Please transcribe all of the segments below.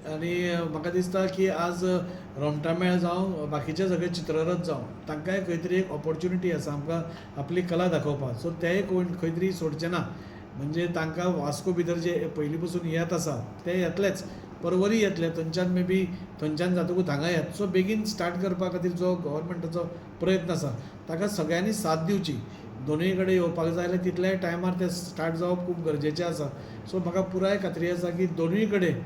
आनी म्हाका दिसता की आज रोमटा मेळ जावं बाकीचे सगळे चित्ररथ जावं तांकांय खंय तरी एक ऑपॉर्च्युनिटी आसा आमकां आपली कला दाखोवपाक. सो तेय कोण खंय तरी सोडचे ना. म्हणजे तांकां वास्को भितर जे पयलीं पसून येत आसा ते येतलेच, परवरी येतले, थंयच्यान मे बी थंयच्यान जातकूच हांगा येत. सो बेगीन स्टार्ट करपा खातीर जो गव्हर्मेंटाचो प्रयत्न आसा ताका सगळ्यांनी साथ दिवची. दोनूय कडेन येवपाक जाय जाल्यार तितल्याय टायमार ते स्टार्ट जावप खूब गरजेचें आसा. सो म्हाका पुराय खात्री आसा की दोनूय कडेन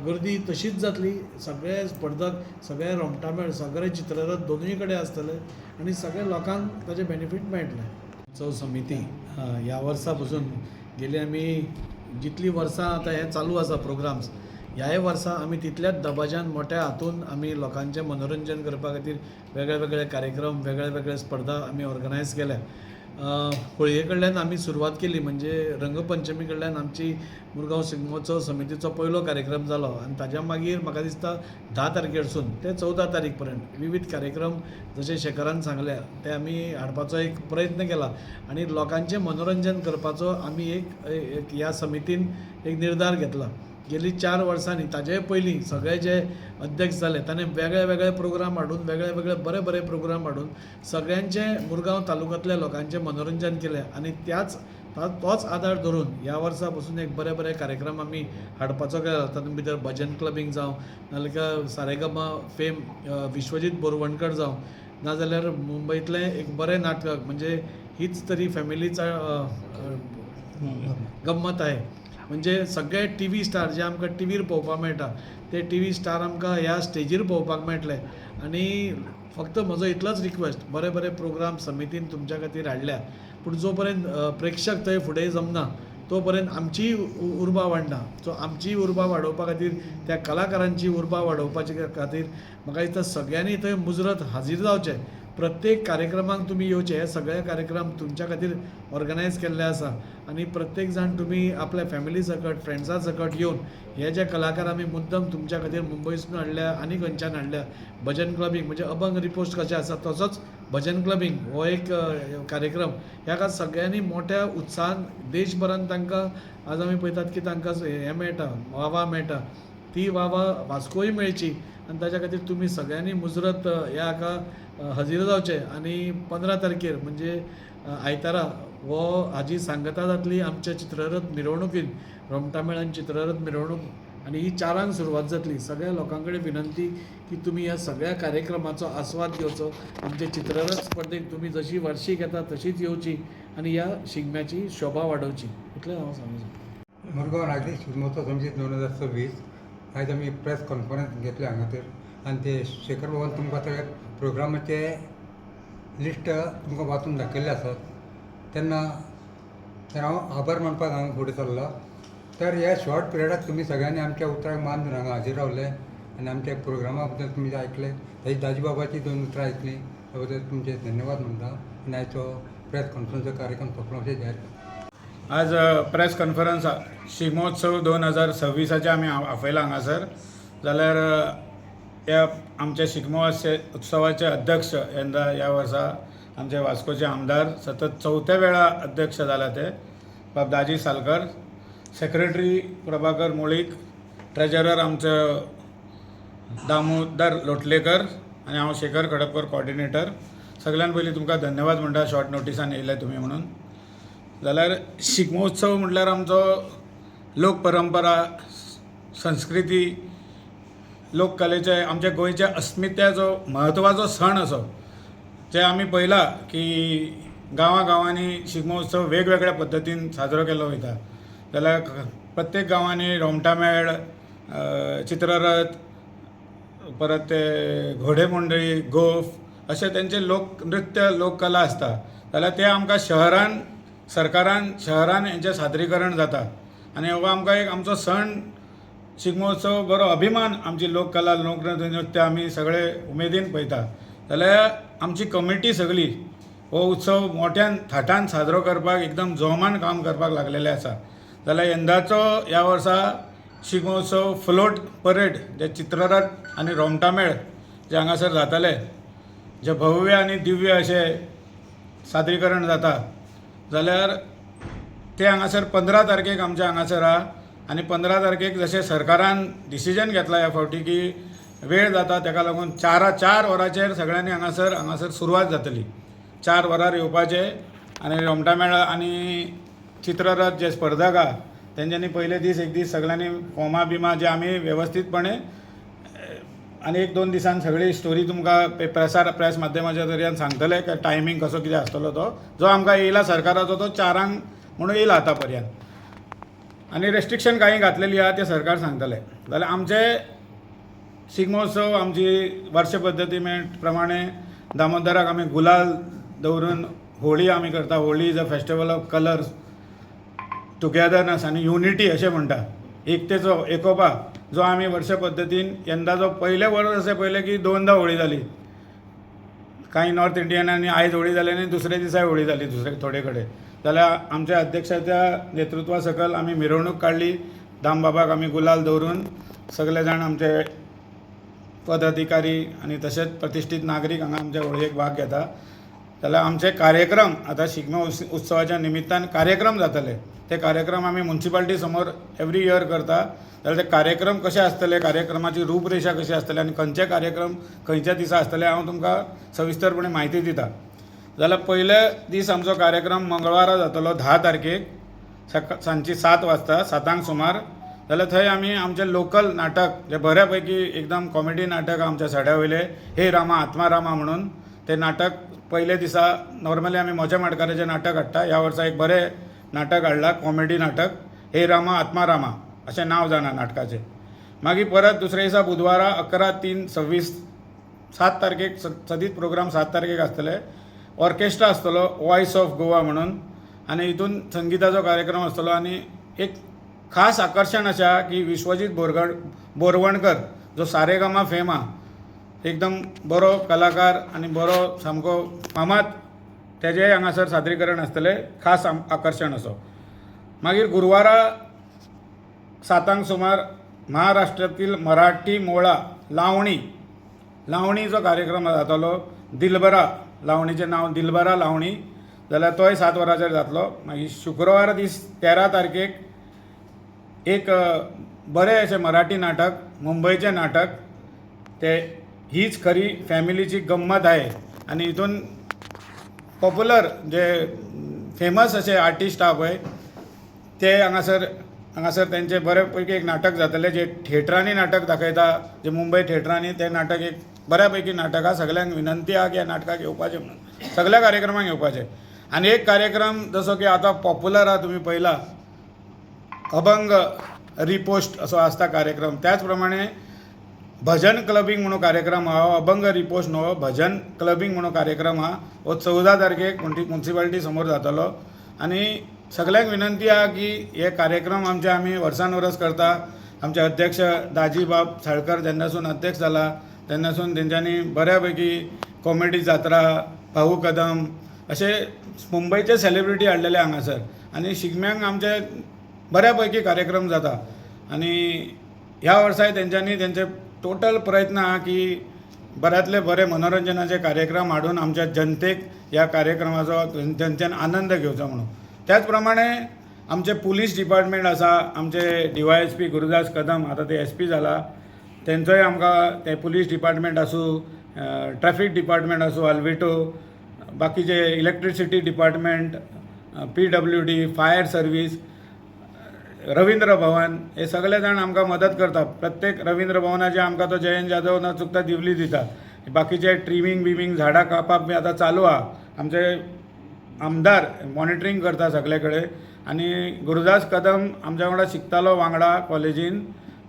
गर्दी तशीच जातली. सगळे स्पर्धक, सगळे रोमटा मेळ, सगळे चित्ररथ दोनूय कडेन आसतले आनी सगळ्या लोकांक ताचें बेनिफीट मेळटलें. उत्सव समिती ह्या वर्सा पसून गेली आमी जितलीं वर्सां आतां हें चालू आसा प्रोग्राम्स, ह्याय वर्सा आमी तितल्याच दबाज्यान मोठ्या हातून आमी लोकांचें मनोरंजन करपा खातीर वेगळे वेगळे कार्यक्रम, वेगळे वेगळे स्पर्धा आमी ऑर्गनायज केल्या. होळये कडल्यान आमी सुरवात केली, म्हणजे रंगपंचमी कडल्यान आमची मुरगांव शिगमोत्सव समितीचो पयलो कार्यक्रम जालो आनी ताज्या मागीर म्हाका दिसता 10 तारखेरसून ते 14 तारीख पर्यंत विविध कार्यक्रम जशे शेखरान सांगल्या ते आमी हाडपाचो एक प्रयत्न केला आनी लोकांचें मनोरंजन करपाचो आमी एक ह्या समितीन एक निर्धार घेतला. गेली 4 वर्सांनी ताजेय पयलीं सगळे जे अध्यक्ष जाले ताणें वेगळे वेगळे प्रोग्राम हाडून, वेगळे वेगळे बरे बरे प्रोग्राम हाडून सगळ्यांचें मुरगांव तालुक्यांतल्या लोकांचें मनोरंजन केलें आनी तोच आदार धरून ह्या वर्सा पसून एक बरे बरे कार्यक्रम आमी हाडपाचो केला. तातूंत भितर भजन क्लबींग जावं, नाजाल्यार सारेगमा फेम विश्वजीत बोरवणकर जावं, नाजाल्यार मुंबईतलें एक बरें नाटक म्हणजे हीच तरी फॅमिलीचा गम्मत आहे. म्हणजे सगळे टी स्टार जे आमकां टीव्हीर पळोवपाक मेळटा ते टी स्टार आमकां ह्या स्टेजीर पळोवपाक मेळटले. आनी फक्त म्हजो इतलोच रिक्वेस्ट, बरे बरे प्रोग्राम समितीन तुमच्या खातीर हाडल्या, पूण जो पर्यंत प्रेक्षक थंय फुडें जमना तो पर्यंत आमचीय उर्बा वाडना. सो आमची उर्बा वाडोवपा खातीर, त्या कलाकारांची उर्बा वाडोवपाचे खातीर म्हाका दिसता सगळ्यांनी थंय मुजरत हाजीर जावचें. प्रत्येक कार्यक्रमाक तुमी येवचे. हे सगळे कार्यक्रम तुमच्या खातीर ऑर्गनायज केल्ले आसा आनी प्रत्येक जाण तुमी आपल्या फॅमिली सकट, फ्रेंड्सां सकट येवन हे जे कलाकार आमी मुद्दम तुमच्या खातीर मुंबयसून हाडल्या आनी खंयच्यान हाडल्या, भजन क्लबींग म्हणजे अभंग रिपोस्ट कशें आसा तसोच भजन क्लबींग हो एक कार्यक्रम, ह्या सगळ्यांनी मोठ्या उत्साहान देशभरान तांकां आज आमी पळयतात की तांकां हें मेळटा, वावा मेळटा. ती वावा वास्कोय मेळची आनी ताच्या खातीर तुमी सगळ्यांनी मुजरत ह्या हाका हजीर जावचे. आनी 15 तारखेर म्हणजे आयतारा हाजी सांगता जातली आमच्या चित्ररथ मिरवणुकीन, रोमटा मेळान चित्ररथ मिरवणूक आनी ही 4 सुरवात जातली. सगळ्या लोकां कडेन विनंती की तुमी ह्या सगळ्या कार्यक्रमाचो आस्वाद घेवचो. आमचे चित्ररथ स्पर्धेक तुमी जशी वार्षिक येता तशीच येवची आनी ह्या शिगम्याची शोभा वाडोवची. इतलें हांव सांगूं. मुरगांव राज्य शिगमोत्सव समिती 2026 आयज आमी प्रेस कॉन्फरन्स घेतले हांगासर आनी ते शेखर बाबान तुमकां ते प्रोग्रामाचे लिस्ट तुमकां वाचून दाखयल्ले आसात. तेन्ना हांव आभार मानपाक हांगा फुडें सरलो. तर ह्या शॉर्ट पिरियडाक तुमी सगळ्यांनी आमच्या उतराक मान दिवन हांगा हाजीर रावले आनी आमच्या प्रोग्रामा बद्दल तुमी आयकले. ताची दाजी बाबाची 2 उतरां आयकलीं, त्या बद्दल तुमचे धन्यवाद म्हणटा आनी आयचो प्रेस कॉन्फरन्सचो कार्यक्रम सोंपलो अशें जाहीर करता. आज प्रेस कॉन्फरन्स शिगमोत्सव 2026 आमी आपयला हांगासर. जाल्यार ह्या आमच्या उत्सवाचे अध्यक्ष यंदा ह्या वर्सा आमचे वास्कोचे आमदार सतत 4थ्या वेळा अध्यक्ष जाला ते बाबदाजी सालकर, सेक्रेटरी प्रभाकर मोळीक, ट्रेजरर आमचो दामोदर लोटलेकर आनी हांव शेखर खडपकर कॉर्डिनेटर. सगळ्यान पयलीं तुमकां धन्यवाद म्हणटा शॉर्ट नोटिसान येयले तुमी म्हणून. जाल्यार शिगमोत्सव म्हटल्यार आमचो लोक परंपरा, संस्कृती, लोककलेचे, आमच्या गोंयच्या अस्मित्याचो म्हत्वाचो सण असो जे आमी पळयला की गांवांनी शिगमोत्सव वेगवेगळ्या पद्दतीन साजरो केल्लो वयता. जाल्यार प्रत्येक गांवांनी रोमटा मेळ, चित्ररथ, परत ते घोडे मंडळी, गोफ अशे तेंचे लोकनृत्य, लोककला आसता. जाल्यार ते आमकां सरकारान शहरान हेंचें सादरीकरण जाता आनी हो आमकां एक आमचो सण शिगमोत्सव बरो अभिमान. आमची लोककला, लोकनृत्य आमी सगळे उमेदीन पळयता. जाल्यार आमची कमिटी सगळी हो उत्सव मोठ्यान थाटान साजरो करपाक एकदम जोमान काम करपाक लागलेले आसा. जाल्यार यंदाचो ह्या वर्सा शिगमोत्सव फ्लोट परेड जे चित्ररथ आनी रोमटा मेळ जे हांगासर जातले, जे भव्य आनी दिव्य अशें सादरीकरण जाता, जाल्यार ते हांगासर 15 तारखेक आमच्या हांगासर आनी 15 तारखेक जशें सरकारान डिसिजन घेतला ह्या फावटी की वेळ जाता ताका लागून 4 वरांचेर सगळ्यांनी हांगासर सुरवात जातली. 4 वरार येवपाचे आनी रोमटा मेळ आनी चित्ररथ जे स्पर्धक आहा तेंच्यांनी पयले दीस एक दीस सगळ्यांनी फॉर्मां बिमां जे आमी वेवस्थीतपणे आनी 1-2 दिसान सगळी स्टोरी तुमकां प्रेस माध्यमाच्या जरियान सांगतले की टायमींग कसो कितें आसतलो तो जो आमकां येयला सरकाराचो तो 4 म्हणून येयला आतां पर्यंत. आनी रेस्ट्रिक्शन कांय घातलेली आहा ते सरकार सांगतले. जाल्यार आमचे शिगमोत्सव आमची वर्ष पद्दती प्रमाणे दामोदराक आमी गुलाल दवरून होळी आमी करता. Holi is a festival of colours, togetherness आनी युनिटी अशें म्हणटा, एकतेचो एकोपा जो आमी वर्ष पद्दतीन यंदाचो पयले वर्स अशें पयलें की 2दा होळी जाली. कांय नॉर्थ इंडियनांनी आयज होळी जाली आनी दुसरे दिसाय होळी जाली थोडे कडेन. जाल्यार आमच्या अध्यक्षाच्या नेतृत्वा सकल आमी मिरवणूक काडली. दामबाबाक आमी गुलाल दवरून सगळे जाण आमचे पदाधिकारी आनी तशेंच प्रतिश्ठीत नागरीक हांगा आमच्या होळयेक भाग घेता. जाल्यार आमचे कार्यक्रम आतां शिगमो उत्सवाच्या निमित्तान कार्यक्रम जातले. ते कार्यक्रम आमी म्युन्सिपाल्टी समोर एवरी इयर करता. जाल्यार ते कार्यक्रम कशे आसतले, कार्यक्रमाची रूपरेषा कशी आसतली आनी खंयचे कार्यक्रम खंयच्या दिसा आसतले हांव तुमकां सविस्तरपणे म्हायती दिता. जाल्यार पयले दीस आमचो कार्यक्रम मंगळवारा जातलो 10 तारखेक सांजची 7 वाजता 7 सुमार. जाल्यार थंय आमी आमचे लोकल नाटक जे बऱ्या पैकी एकदम कॉमेडी नाटक आमच्या सड्या वयले हे रामा आत्मा रामा म्हणून ते नाटक पयले दिसा नॉर्मली आमी मोच्या माडकाराचें नाटक हाडटा. ह्या वर्सा एक बरें नाटक हाडलां कॉमेडी नाटक, हे रामा आत्मा रामा अशें नांव जाणा नाटकाचें. मागीर परत दुसऱ्या दिसा बुधवारा 11/3/26 7 तारखेक सदीत प्रोग्राम 7 तारखेक आसतले. ऑर्केस्ट्रा आसतलो वॉयस ऑफ गोवा म्हणून आनी हितून संगीताचो कार्यक्रम आसतलो. आनी एक खास आकर्शण अशें की विश्वजीत बोरवणकर जो सारेगामा फेम आहा, एकदम बरो कलाकार आनी बरो सामको फामाद, तेजेय हांगासर सादरीकरण आसतलें खास आकर्शण असो. मागीर गुरुवारा 7 सुमार महाराष्ट्रातील मराठी मोळा लावणीचो कार्यक्रम जातलो. दिलबरा लावणीचें नांव दिलबरा लावणी. जाल्यार तोय 7 वरांचेर जातलो. मागीर शुक्रवार दीस 13 तारखेक एक बरें अशें मराठी नाटक, मुंबयचें नाटक, ते हीच खरी फॅमिलीची गंमत आहे. आनी हितून पॉप्युलर जे फेमस अशे आर्टिस्ट आहा पळय ते हांगासर तेंचे बरे पैकी एक नाटक जातलें जे थिएटरांनी नाटक दाखयता, जे मुंबय थिएटरांनी ते नाटक एक बऱ्या पैकी नाटक आहा. सगळ्यांक विनंती आहा की ह्या नाटकाक येवपाचें म्हणून, सगळ्या कार्यक्रमाक येवपाचें. आनी एक कार्यक्रम जसो की आतां पॉप्युलर आहा, तुमी पळयला अभंग रिपोस्ट असो आसता कार्यक्रम, त्याच प्रमाणे भजन क्लबिंग म्हणून कार्यक्रम आहा. अभंग रिपोस्ट न्हू, भजन क्लबिंग म्हणून कार्यक्रम आहा. हो 14 तारखेक म्युन्सिपाल्टी समोर जातलो. आनी सगळ्यांक विनंती आहा की हे कार्यक्रम आमचे आमी वर्सान वर्स करता. आमचे अध्यक्ष दाजीबाब साळकर जेन्नासून अध्यक्ष जाला तेन्नासून तेंच्यांनी बऱ्या पैकी कॉमेडी जात्रा, भाऊ कदम अशे मुंबयचे सेलिब्रिटी हाडलेले हांगासर. आनी शिगम्यांक आमचे बऱ्या पैकी कार्यक्रम जाता. आनी ह्या वर्साय तेंच्यांनी तेंचे टोटल प्रयत्न आहा की बऱ्यांतले बरे मनोरंजनाचे कार्यक्रम हाडून आमच्या जनतेक ह्या कार्यक्रमाचो जनतेन आनंद घेवचो म्हणून. त्याच प्रमाणे आमचे पुलीस डिपार्टमेंट आसा, आमचे DYSP गुरुदास कदम आतां ते SP जाला, तेंचोय आमकां ते पुलीस डिपार्टमेंट आसूं, ट्रॅफिक डिपार्टमेंट आसूं, अल्विटो, बाकीचे electricity department, PWD, fire service, Ravindra Bhavan, हे सगळे जाण आमकां मदत करता. प्रत्येक रवींद्र भवनाचे आमकां तो जयंत जाधव न चुकता दिवली दिता. बाकीचे ट्रिमींग बिमींग झाडां कापप बी आतां चालू आहा. आमचे आमदार मॉनिटरींग करता सगळे कडेन. आनी गुरुदास कदम आमच्या वांगडा शिकतालो वांगडा कॉलेजीन.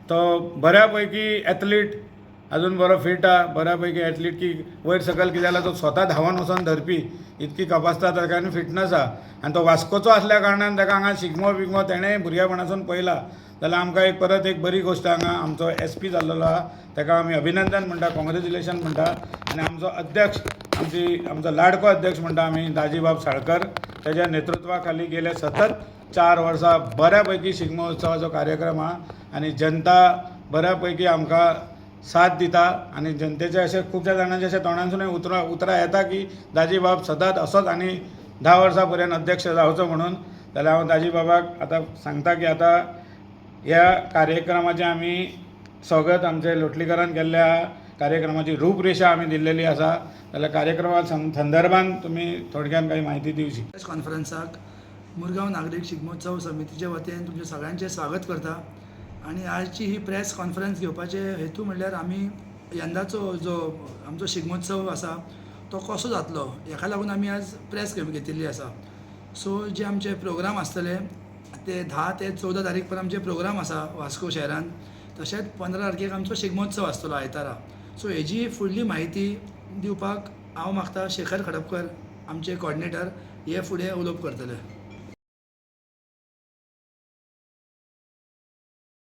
तो बऱ्या पैकी एथलीट, अजून बरो फिट आहा, बऱ्या पैकी एथलीट की वयर सकयल कितें जाल्यार तो स्वता धांवन वचोन धरपी इतकी कपासता ताका आनी फिटनस आहा. आनी तो वास्कोचो आसल्या कारणान ताका हांगा शिगमो बिगमो तेणें भुरग्यापणासून पयला. जाल्यार आमकां एक परत एक बरी गोश्ट हांगा आमचो SP जाल्लो आहा, ताका आमी अभिनंदन म्हणटा, कॉंग्रेच्युलेशन म्हणटा. आनी आमचो अध्यक्ष आमचो लाडको अध्यक्ष म्हणटा आमी दाजीबाब साळकर, तेज्या नेतृत्वा खाली गेले सतत 4 वर्सां बऱ्या पैकी शिगमो उत्सवाचो कार्यक्रम आहा. आनी जनता बऱ्या पैकी आमकां साथ दिता. आनी जनतेचे अशे खुबश्या जाणांचे अशे तोंडांसून उतरां येता की दाजीबाब सदांच असोच आनी 10 वर्सां पर्यंत अध्यक्ष जावचो म्हणून. जाल्यार हांव दाजीबाबाक आतां सांगता की आतां ह्या कार्यक्रमाचें आमी स्वागत आमचे लोटलीकरान केल्ल्या कार्यक्रमाची रूपरेषा आमी दिल्लेली आसा. जाल्यार कार्यक्रमा संदर्भान तुमी थोडक्यान काही माहिती दिवची. प्रेस कॉन्फरन्साक मुरगांव नागरीक शिगमोत्सव समितीचे वतीन तुमचे सगळ्यांचे स्वागत करता. आणि आजची ही प्रेस कॉन्फरन्स घेवपाचे हेतू म्हणल्यार आमी यंदाचो जो आमचो शिगमोत्सव आसा तो कसो जातलो हेका लागून आमी आज प्रेस घेतिल्ली आसा. सो जे आमचे प्रोग्राम आसतले ते 10 ते 14 तारीख पर्यंत आमचे प्रोग्राम आसा वास्को शहरान. तशेंच 15 तारखेक आमचो शिगमोत्सव आसतलो आयतारा. सो हेजी फुडली म्हायती दिवपाक हांव मागता शेखर खडपकर आमचे कॉर्डिनेटर हे फुडें उलोवप करतले.